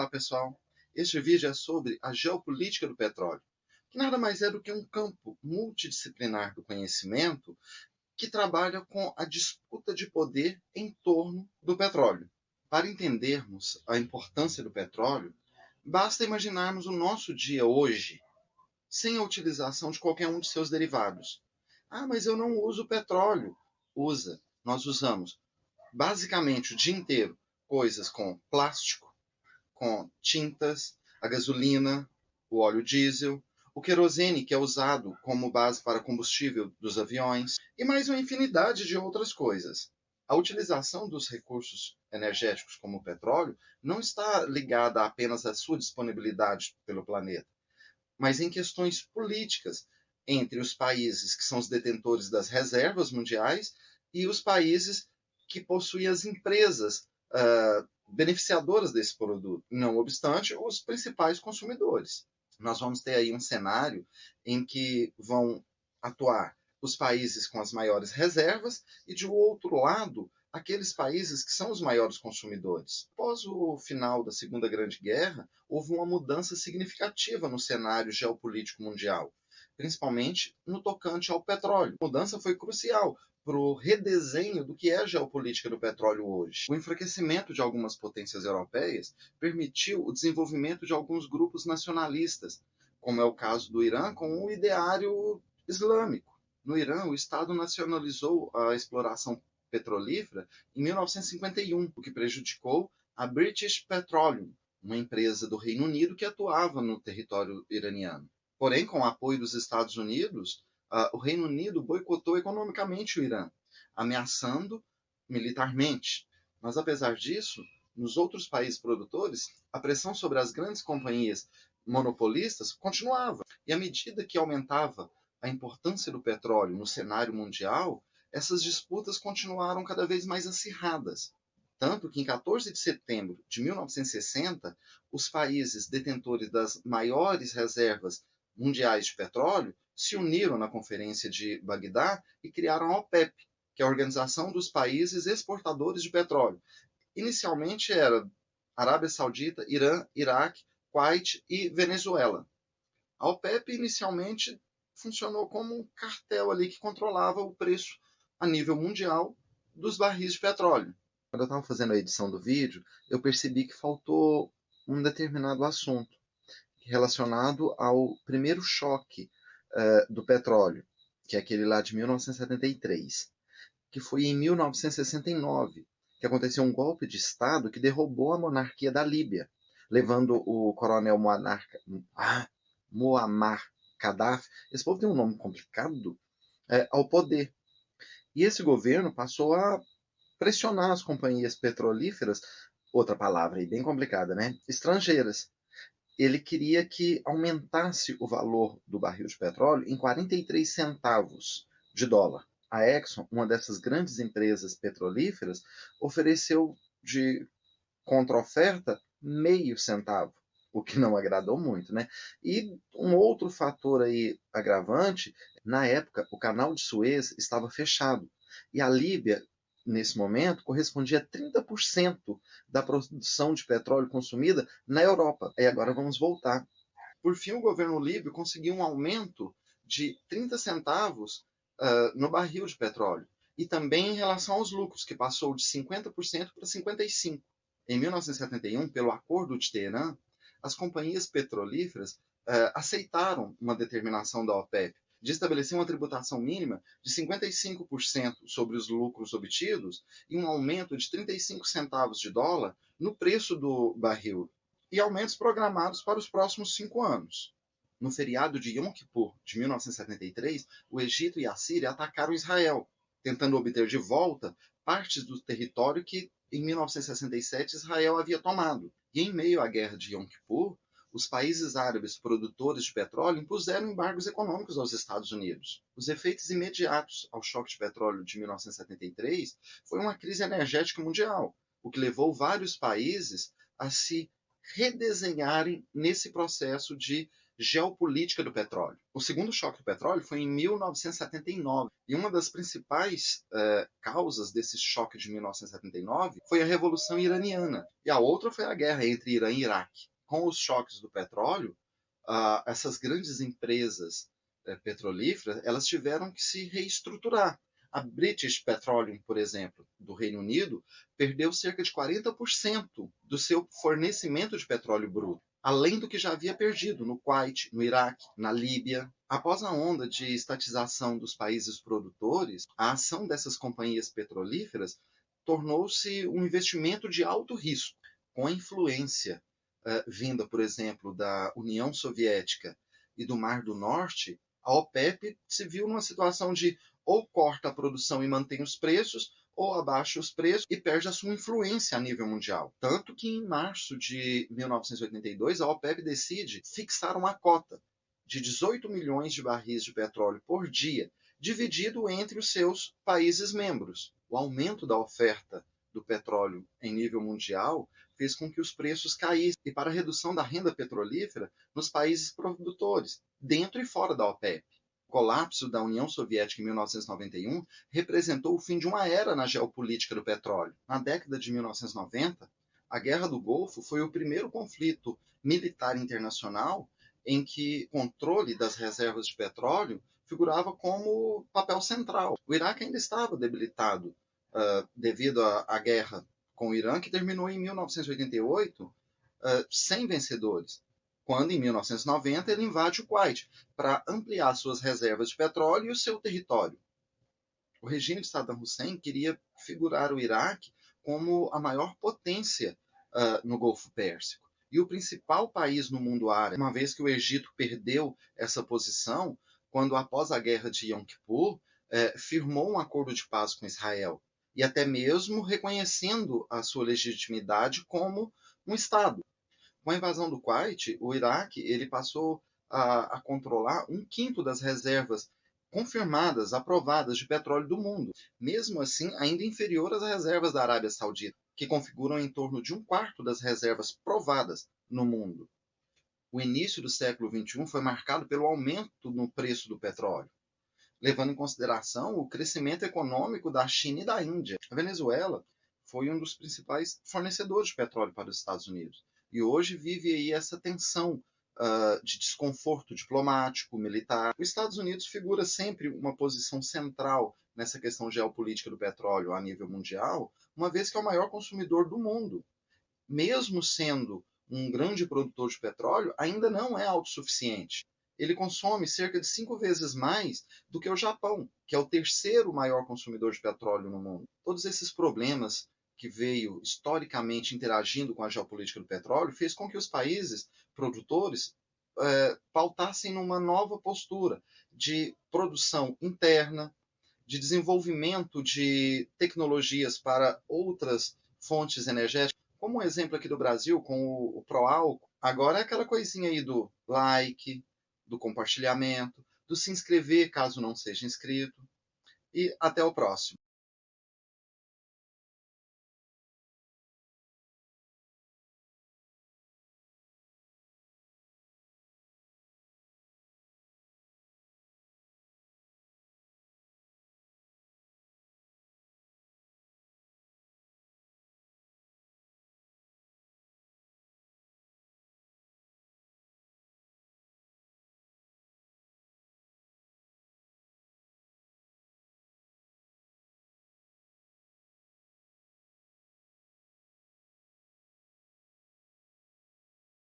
Olá pessoal, este vídeo é sobre a geopolítica do petróleo, que nada mais é do que um campo multidisciplinar do conhecimento que trabalha com a disputa de poder em torno do petróleo. Para entendermos a importância do petróleo, basta imaginarmos o nosso dia hoje, sem a utilização de qualquer um de seus derivados. Ah, mas eu não uso petróleo. Usa, nós usamos basicamente o dia inteiro coisas com plástico, com tintas, a gasolina, o óleo diesel, o querosene, que é usado como base para combustível dos aviões, e mais uma infinidade de outras coisas. A utilização dos recursos energéticos como o petróleo não está ligada apenas à sua disponibilidade pelo planeta, mas em questões políticas entre os países que são os detentores das reservas mundiais e os países que possuem as empresas beneficiadoras desse produto, não obstante os principais consumidores. Nós vamos ter aí um cenário em que vão atuar os países com as maiores reservas e, de outro lado, aqueles países que são os maiores consumidores. Após o final da Segunda Grande Guerra, houve uma mudança significativa no cenário geopolítico mundial, principalmente no tocante ao petróleo. A mudança foi crucial para o redesenho do que é a geopolítica do petróleo hoje. O enfraquecimento de algumas potências europeias permitiu o desenvolvimento de alguns grupos nacionalistas, como é o caso do Irã, com um ideário islâmico. No Irã, o Estado nacionalizou a exploração petrolífera em 1951, o que prejudicou a British Petroleum, uma empresa do Reino Unido que atuava no território iraniano. Porém, com o apoio dos Estados Unidos, o Reino Unido boicotou economicamente o Irã, ameaçando militarmente. Mas, apesar disso, nos outros países produtores, a pressão sobre as grandes companhias monopolistas continuava. E à medida que aumentava a importância do petróleo no cenário mundial, essas disputas continuaram cada vez mais acirradas. Tanto que, em 14 de setembro de 1960, os países detentores das maiores reservas mundiais de petróleo se uniram na Conferência de Bagdá e criaram a OPEP, que é a Organização dos Países Exportadores de Petróleo. Inicialmente era Arábia Saudita, Irã, Iraque, Kuwait e Venezuela. A OPEP inicialmente funcionou como um cartel ali que controlava o preço a nível mundial dos barris de petróleo. Quando eu estava fazendo a edição do vídeo, eu percebi que faltou um determinado assunto relacionado ao primeiro choque do petróleo, que é aquele lá de 1973, que foi em 1969, que aconteceu um golpe de Estado que derrubou a monarquia da Líbia, levando o coronel Muammar Gaddafi, esse povo tem um nome complicado, ao poder. E esse governo passou a pressionar as companhias petrolíferas, outra palavra aí bem complicada, né? Estrangeiras. Ele queria que aumentasse o valor do barril de petróleo em 43 centavos de dólar. A Exxon, uma dessas grandes empresas petrolíferas, ofereceu de contra-oferta meio centavo, o que não agradou muito, né? E um outro fator aí agravante, na época o canal de Suez estava fechado e a Líbia nesse momento correspondia a 30% da produção de petróleo consumida na Europa. E agora vamos voltar. Por fim, o governo líbio conseguiu um aumento de 30 centavos no barril de petróleo. E também em relação aos lucros, que passou de 50% para 55%. Em 1971, pelo Acordo de Teherã, as companhias petrolíferas aceitaram uma determinação da OPEP de estabelecer uma tributação mínima de 55% sobre os lucros obtidos e um aumento de 35 centavos de dólar no preço do barril, e aumentos programados para os próximos 5 anos. No feriado de Yom Kippur de 1973, o Egito e a Síria atacaram Israel, tentando obter de volta partes do território que, em 1967, Israel havia tomado. E em meio à guerra de Yom Kippur, os países árabes produtores de petróleo impuseram embargos econômicos aos Estados Unidos. Os efeitos imediatos ao choque de petróleo de 1973 foi uma crise energética mundial, o que levou vários países a se redesenharem nesse processo de geopolítica do petróleo. O segundo choque do petróleo foi em 1979, e uma das principais causas desse choque de 1979 foi a Revolução Iraniana, e a outra foi a guerra entre Irã e Iraque. Com os choques do petróleo, essas grandes empresas petrolíferas, elas tiveram que se reestruturar. A British Petroleum, por exemplo, do Reino Unido, perdeu cerca de 40% do seu fornecimento de petróleo bruto, além do que já havia perdido no Kuwait, no Iraque, na Líbia. Após a onda de estatização dos países produtores, a ação dessas companhias petrolíferas tornou-se um investimento de alto risco, com a influência vinda, por exemplo, da União Soviética e do Mar do Norte. A OPEP se viu numa situação de ou corta a produção e mantém os preços, ou abaixa os preços e perde a sua influência a nível mundial. Tanto que em março de 1982, a OPEP decide fixar uma cota de 18 milhões de barris de petróleo por dia, dividido entre os seus países membros. O aumento da oferta do petróleo em nível mundial fez com que os preços caíssem, e para a redução da renda petrolífera nos países produtores, dentro e fora da OPEP. O colapso da União Soviética em 1991 representou o fim de uma era na geopolítica do petróleo. Na década de 1990, a Guerra do Golfo foi o primeiro conflito militar internacional em que o controle das reservas de petróleo figurava como papel central. O Iraque ainda estava debilitado devido à guerra com o Irã, que terminou em 1988 sem vencedores, quando em 1990 ele invade o Kuwait para ampliar suas reservas de petróleo e o seu território. O regime de Saddam Hussein queria figurar o Iraque como a maior potência no Golfo Pérsico e o principal país no mundo árabe, uma vez que o Egito perdeu essa posição quando, após a guerra de Yom Kippur, firmou um acordo de paz com Israel, e até mesmo reconhecendo a sua legitimidade como um Estado. Com a invasão do Kuwait, o Iraque ele passou a controlar 1/5 das reservas confirmadas, aprovadas de petróleo do mundo, mesmo assim ainda inferior às reservas da Arábia Saudita, que configuram em torno de 1/4 das reservas provadas no mundo. O início do século XXI foi marcado pelo aumento no preço do petróleo, levando em consideração o crescimento econômico da China e da Índia. A Venezuela foi um dos principais fornecedores de petróleo para os Estados Unidos, e hoje vive aí essa tensão de desconforto diplomático, militar. Os Estados Unidos figura sempre uma posição central nessa questão geopolítica do petróleo a nível mundial, uma vez que é o maior consumidor do mundo. Mesmo sendo um grande produtor de petróleo, ainda não é autossuficiente. Ele consome cerca de 5 vezes mais do que o Japão, que é o terceiro maior consumidor de petróleo no mundo. Todos esses problemas que veio historicamente interagindo com a geopolítica do petróleo fez com que os países produtores pautassem numa nova postura de produção interna, de desenvolvimento de tecnologias para outras fontes energéticas, como um exemplo aqui do Brasil, com o Proálcool. Agora é aquela coisinha aí do like, do compartilhamento, do se inscrever caso não seja inscrito. E até o próximo.